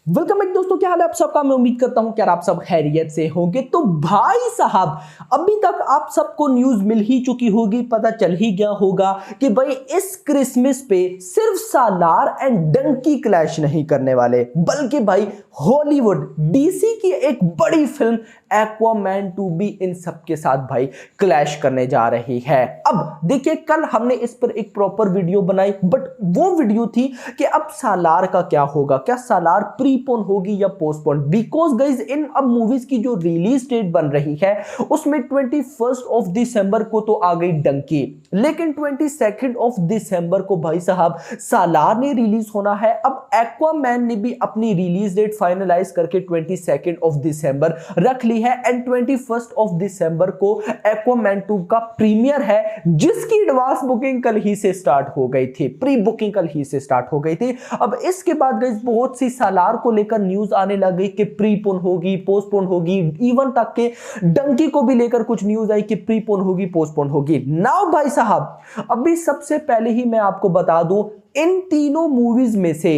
Welcome back दोस्तों, क्या हाल है आप सबका। मैं उम्मीद करता हूं कि आप सब खैरियत से होंगे। तो भाई साहब, अभी तक आप सबको न्यूज मिल ही चुकी होगी, पता चल ही गया होगा कि भाई इस क्रिसमस पे सिर्फ सालार एंड डंकी क्लैश नहीं करने वाले, बल्कि भाई हॉलीवुड डीसी की एक बड़ी फिल्म एक्वामैन 2 भी इन सब के साथ भाई क्लैश करने जा रही है। अब देखिए, कल हमने इस पर एक प्रॉपर वीडियो बनाई, बट वो वीडियो थी कि अब सालार का क्या होगा, क्या सालार प्रीपोन होगी या पोस्टपोन। बिकॉज गाइज इन अब मूवीज की जो रिलीज डेट बन रही है उसमें 21 दिसंबर को तो आ गई डंकी, लेकिन 22 दिसंबर को भाई साहब सालार ने रिलीज होना है। अब एक्वामैन ने भी अपनी रिलीज डेट फाइनलाइज करके 22 दिसंबर रख ली है एंड 21 दिसंबर को एक्वामैन 2 का प्रीमियर है, जिसकी एडवांस बुकिंग कल ही से स्टार्ट हो गई थी, प्री बुकिंग कल ही से स्टार्ट हो गई थी। अब इसके बाद गाइस बहुत सी सालार को लेकर न्यूज आने लगी कि प्रीपोन होगी, पोस्टपोन होगी, इवन तक के डंकी को भी लेकर कुछ न्यूज आई कि प्रीपोन होगी, पोस्टपोन होगी। नाउ भाई साहब, अभी सबसे पहले ही मैं आपको बता दूं, इन तीनों मूवीज में से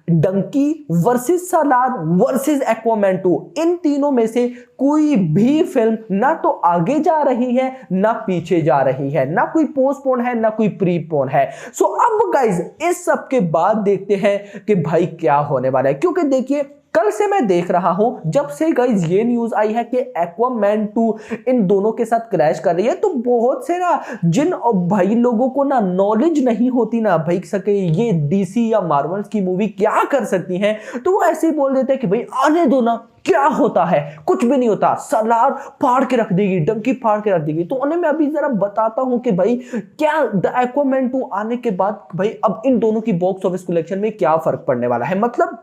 डंकी वर्सेस सालार वर्सेस एक्वामैन 2, इन तीनों में से कोई भी फिल्म ना तो आगे जा रही है ना पीछे जा रही है, ना कोई पोस्टपोन है ना कोई प्रीपोन है। सो अब गाइज इस सब के बाद देखते हैं कि भाई क्या होने वाला है, क्योंकि देखिए कल से मैं देख रहा हूं, जब से गाइज ये न्यूज आई है कि एक्वामैन 2 इन दोनों के साथ क्रैश कर रही है, तो बहुत से ना जिन भाई लोगों को ना नॉलेज नहीं होती ना भाई सके ये डीसी या मार्वल्स की मूवी क्या कर सकती हैं, तो वो ऐसे ही बोल देते हैं कि भाई आने दो ना, क्या होता है, कुछ भी नहीं होता, सालार फाड़ के रख देगी, डंकी फाड़ के रख देगी। तो उन्हें मैं अभी जरा बताता हूं कि भाई क्या द एक्वामैन 2 आने के बाद भाई अब इन दोनों की बॉक्स ऑफिस कलेक्शन में क्या फर्क पड़ने वाला है। मतलब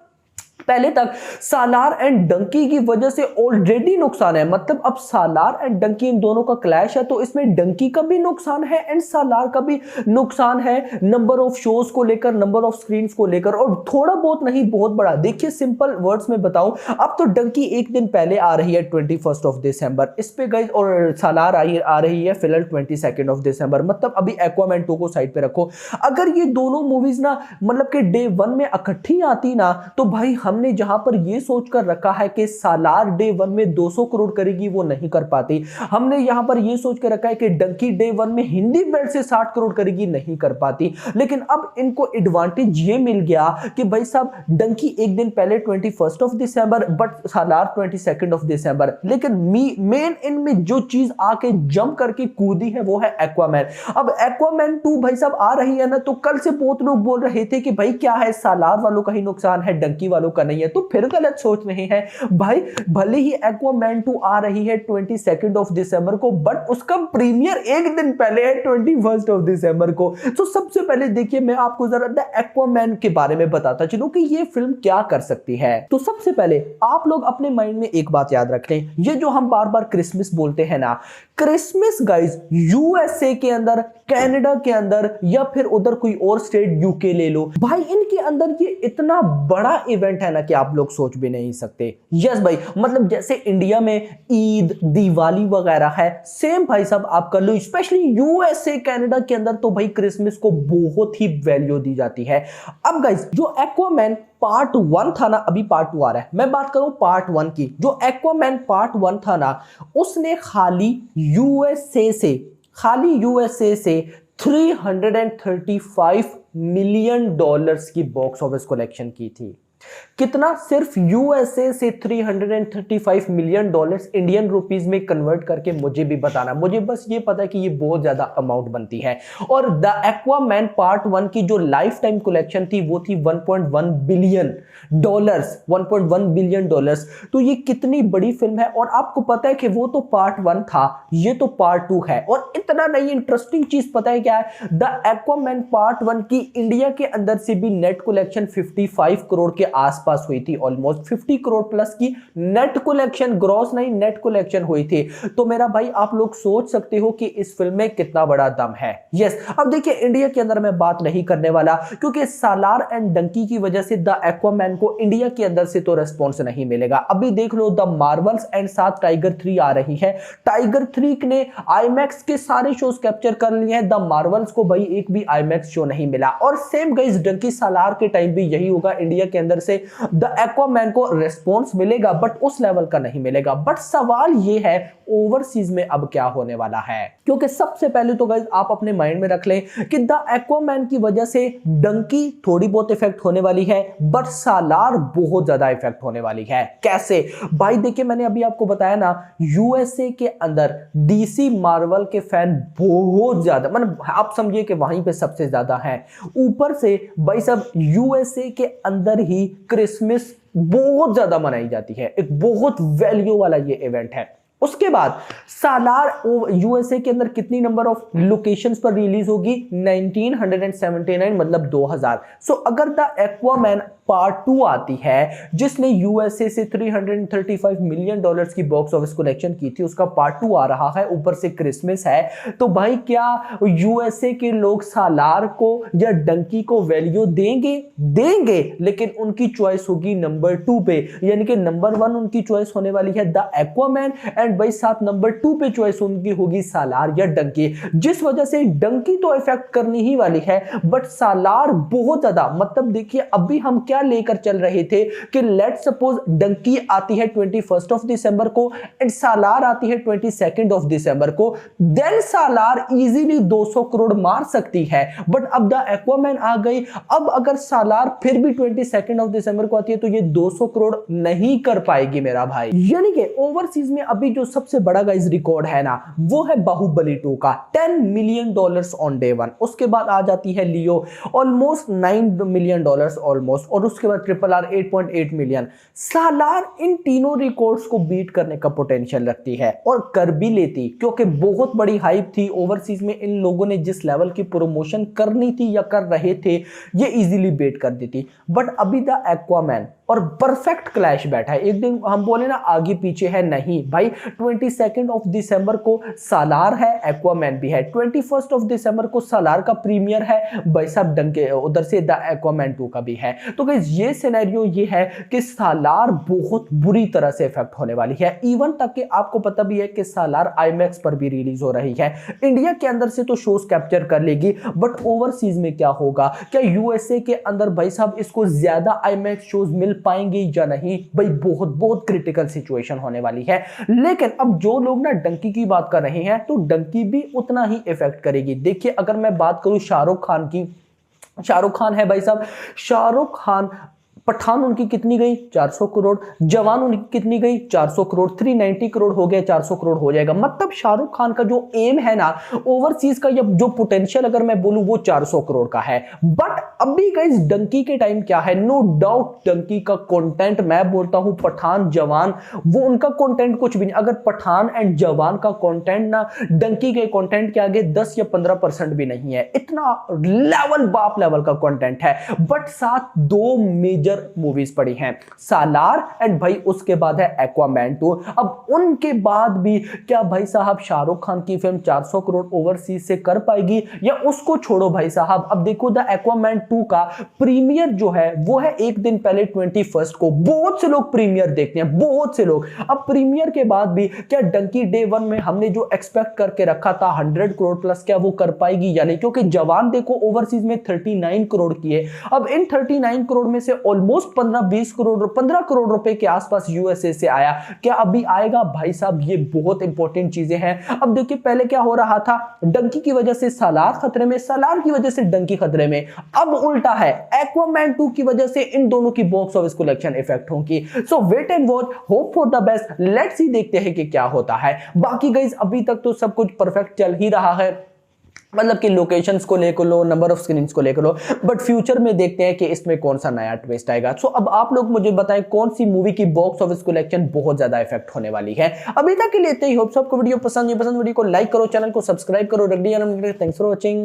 पहले तक सालार एंड डंकी की वजह से ऑलरेडी नुकसान है, मतलब अब सालार एंड डंकी इन दोनों का क्लैश है, तो इसमें डंकी का भी नुकसान है एंड सालार का भी नुकसान है, नंबर ऑफ शोज को लेकर, नंबर ऑफ स्क्रीन्स को लेकर, और थोड़ा बहुत नहीं बहुत बड़ा। देखिए सिंपल वर्ड्स में बताऊं, अब तो डंकी एक दिन पहले आ रही है 21 दिसंबर इस पे गई, और सालार आ रही है फिलहाल 22 दिसंबर। मतलब अभी एक्वामैन 2 को साइड पे रखो, अगर ये दोनों मूवीज ना मतलब कि डे 1 में इकट्ठी आती ना, तो भाई हमने जहां पर यह सोचकर रखा है कि सालार डे 1 में 200 करोड़ करेगी, वो नहीं कर पाती। हमने यहां पर यह सोचकर रखा है कि डंकी डे 1 में हिंदी बेल्ट से 60 करोड़ करेगी, नहीं कर पाती। लेकिन अब इनको एडवांटेज ये मिल गया कि भाई साहब डंकी एक दिन पहले 21 दिसंबर, बट सालार 22 दिसंबर। लेकिन मेन इनमें जो चीज आके जंप करके कूदी है वो है एक्वामैन। अब एक्वामैन 2 भाई साहब आ रही है ना, तो कल से बहुत लोग बोल रहे थे कि भाई क्या है, सालार वालों का ही नुकसान है, डंकी वालों का नहीं है, तो फिर गलत सोच रहे हैं भाई। भले ही एक्वामैन 2 आ रही है 22 दिसंबर को, बट उसका प्रीमियर एक दिन पहले है 21 दिसंबर को। तो सबसे पहले देखिए मैं आपको जरा द एक्वामैन के बारे में बताता चलूं कि ये फिल्म क्या कर सकती है। तो सबसे पहले आप लोग अपने माइंड में एक बात याद रखें, ये जो हम बार बार क्रिसमस बोलते हैं ना, क्रिसमस गाइज यूएसए के अंदर, कनाडा के अंदर, या फिर उधर कोई और स्टेट यूके ले लो भाई, इनके अंदर ये इतना बड़ा इवेंट है ना कि आप लोग सोच भी नहीं सकते। यस भाई, मतलब जैसे इंडिया में ईद, दिवाली वगैरह है, सेम भाई साहब आप कर लो। स्पेशली यूएसए कनाडा के अंदर तो भाई क्रिसमस को बहुत ही वैल्यू दी जाती है। अब गाइस जो एक्वामैन पार्ट 1 था ना, अभी पार्ट 2 आ रहा है, मैं बात करूं पार्ट 1 की। जो एक्वामैन पार्ट 1 था ना, उसने खाली यूएसए से 335 मिलियन डॉलर्स की बॉक्स ऑफिस कलेक्शन की थी। कितना? सिर्फ यूएसए से 335 मिलियन डॉलर्स इंडियन रुपीस में कन्वर्ट करके मुझे भी बताना, मुझे बस ये पता है कि ये बहुत ज्यादा अमाउंट बनती है। और द एक्वामैन पार्ट 1 की जो लाइफ टाइम कलेक्शन थी वो थी 1.1 बिलियन डॉलर्स, 1.1 बिलियन डॉलर्स। तो ये कितनी बड़ी फिल्म है। और आपको पता है कि वो तो पार्ट 1 था, ये तो पार्ट 2 है। और इतना नहीं, इंटरेस्टिंग चीज पता है क्या है, द एक्वामैन पार्ट 1 की इंडिया के अंदर से भी नेट कलेक्शन 55 करोड़ के आसपास हुई थी, ऑलमोस्ट 50 करोड़ प्लस की नेट कलेक्शन, ग्रॉस नहीं नेट कलेक्शन हुई थी। तो मेरा भाई आप लोग सोच सकते हो कि इस फिल्म में कितना बड़ा दम है। यस, अब देखिए इंडिया के अंदर मैं बात नहीं करने वाला, क्योंकि सालार एंड डंकी की वजह से द एक्वामैन को इंडिया के अंदर से तो रिस्पॉन्स नहीं मिलेगा। अभी देख लो द मार्वल्स एंड साथ टाइगर 3 आ रही है, टाइगर 3 ने आईमैक्स के सारे शोज कैप्चर कर लिए हैं, द मार्वल्स को भाई एक भी आईमैक्स शो नहीं मिला। और सेम गाइस डंकी सालार के टाइम भी यही होगा, इंडिया के अंदर से द एक्वामैन को रिस्पॉन्स मिलेगा बट उस लेवल का नहीं मिलेगा। बट सवाल ये है ओवरसीज में अब क्या होने वाला है, क्योंकि सबसे पहले तो गाइस आप अपने माइंड में रख लें कि द एक्वामैन की वजह से डंकी थोड़ी बहुत इफेक्ट होने वाली है बट सालार बहुत ज्यादा इफेक्ट होने वाली है। कैसे भाई, देखिए मैंने अभी आपको बताया ना, यूएसए के अंदर डीसी मार्वल के फैन बहुत ज्यादा, मतलब आप समझिए कि वहीं पे सबसे ज्यादा है। ऊपर से भाई सब यूएसए के अंदर ही क्रिसमस बहुत ज्यादा मनाई जाती है, एक बहुत वैल्यू वाला ये इवेंट है। उसके बाद सालार यूएसए के अंदर कितनी नंबर ऑफ लोकेशंस पर रिलीज होगी, 1979, मतलब 2000। सो अगर द एक्वामैन पार्ट 2 आती है जिसने यूएसए से $335 मिलियन की बॉक्स ऑफिस कलेक्शन की थी, उसका पार्ट 2 आ रहा है, ऊपर से क्रिसमस है, तो भाई क्या यूएसए के लोग सालार को या डंकी को वैल्यू देंगे, लेकिन उनकी चॉइस होगी नंबर 2 पे, यानी कि नंबर 1 उनकी चॉइस होने वाली है द एक्वामैन एंड भाई साथ नंबर 2 पे चॉइस उनकी होगी सालार या डंकी। जिस वजह से डंकी तो इफेक्ट करनी ही वाली है बट सालार बहुत ज्यादा, मतलब देखिए अभी हम क्या लेकर चल रहे थे कि लेट सपोज डंकी आती है 21 ऑफ दिसंबर को एंड सालार आती है 22 ऑफ दिसंबर को, देन सालार इजीली 200 करोड़ मार सकती है। बट अब द एक्वामैन आ गई, अब अगर सालार फिर भी 22 ऑफ दिसंबर को आती है तो ये 200 करोड़ नहीं कर पाएगी मेरा भाई। यानी कि ओवरसीज में अभी जो सबसे बड़ा गाइस रिकॉर्ड है ना, वो है बाहुबली 2 का $10 मिलियन ऑन डे 1। उसके बाद आ जाती है लियो ऑलमोस्ट $9 मिलियन ऑलमोस्ट, और उसके बाद RRR 8.8 मिलियन। सालार इन तीनों रिकॉर्ड्स को बीट करने का पोटेंशियल रखती है और कर भी लेती, क्योंकि बहुत बड़ी हाइप थी ओवरसीज में, इन लोगों ने जिस लेवल की प्रमोशन करनी थी या कर रहे थे ये इजीली बीट कर देती। बट अभी द एक्वामैन और परफेक्ट क्लैश बैठा है, एक दिन हम बोले ना आगे पीछे है, नहीं भाई 22 ऑफ दिसंबर को सालार है, एक्वामैन भी है, 21 ऑफ दिसंबर को सालार का प्रीमियर है, भाई साहब डंके उधर से द एक्वामैन 2 का भी है। तो गाइस ये सिनेरियो ये है कि सालार बहुत बुरी तरह से इफेक्ट होने वाली है, इवन तक कि आपको पता भी है कि सालार आईमैक्स पर भी रिलीज हो रही है। इंडिया के अंदर से तो शोज कैप्चर कर लेगी बट ओवरसीज में क्या होगा, क्या यूएसए के अंदर भाई साहब इसको ज्यादा आईमैक्स शोज मिल पाएंगे या नहीं, भाई बहुत बहुत क्रिटिकल सिचुएशन होने वाली है। लेकिन अब जो लोग ना डंकी की बात कर रहे हैं तो डंकी भी उतना ही इफेक्ट करेगी। देखिए अगर मैं बात करूं शाहरुख खान की, शाहरुख खान है भाई साहब, शाहरुख खान पठान उनकी कितनी गई 400 करोड़, जवान उनकी कितनी गई 400 करोड़, 390 करोड़ हो गया, 400 करोड़ हो जाएगा। मतलब शाहरुख खान का जो एम है ना ओवरसीज का या जो पोटेंशियल अगर मैं बोलूं वो 400 करोड़ का है। बट अभी गाइस डंकी के टाइम क्या है, नो डाउट डंकी का कंटेंट, मैं बोलता हूं पठान जवान, वो उनका कंटेंट कुछ भी नहीं। अगर पठान एंड जवान का कंटेंट ना डंकी के कंटेंट के आगे 10 या 15% भी नहीं है, इतना लेवल बाप लेवल का कंटेंट है। बट साथ दो मेजर मूवीज पड़ी हैं, सालार एंड भाई उसके बाद है एक्वामैन 2। अब उनके बाद भी क्या भाई साहब शाहरुख खान की फिल्म 400 करोड़ ओवरसीज से कर पाएगी, या उसको छोड़ो भाई साहब। अब देखो द एक्वामैन 2 का प्रीमियर जो है वो है एक दिन पहले 21 को, बहुत से लोग प्रीमियर देखते हैं, बहुत से लोग। अब प्रीमियर के बाद भी क्या डंकी डे 1 में हमने जो एक्सपेक्ट करके रखा था 100 करोड़ प्लस, क्या वो कर पाएगी या नहीं, क्योंकि जवान देखो ओवरसीज में 39 करोड़ की है। अब इन 39 करोड़ में से ऑलमोस्ट 15 करोड़ रुपए के आसपास यूएसए से आया, क्या अभी आएगा भाई साहब, ये बहुत इंपॉर्टेंट चीजें हैं। अब देखिए पहले क्या हो रहा था, डंकी की वजह से सालार खतरे में, सालार की वजह से डंकी खतरे में, अब उल्टा है, एक्वामैन 2 की वजह से इन दोनों की बॉक्स ऑफिस कलेक्शन इफेक्ट होगी। So wait and watch, hope for the best, let's see, देखते हैं कि क्या होता है। बाकी गाइस अभी तक तो सब कुछ परफेक्ट चल ही रहा है, मतलब कि लोकेशंस को लेकर लो, नंबर ऑफ स्क्रीन्स को लेकर लो, बट फ्यूचर में देखते हैं कि इसमें कौन सा नया ट्विस्ट आएगा। सो अब आप लोग मुझे बताएं कौन सी मूवी की बॉक्स ऑफिस कलेक्शन बहुत ज्यादा इफेक्ट होने वाली है। अभी तक के लिए होप सबको वीडियो पसंद वीडियो को लाइक करो, चैनल को सब्सक्राइब करो, थैंक्स फॉर वॉचिंग।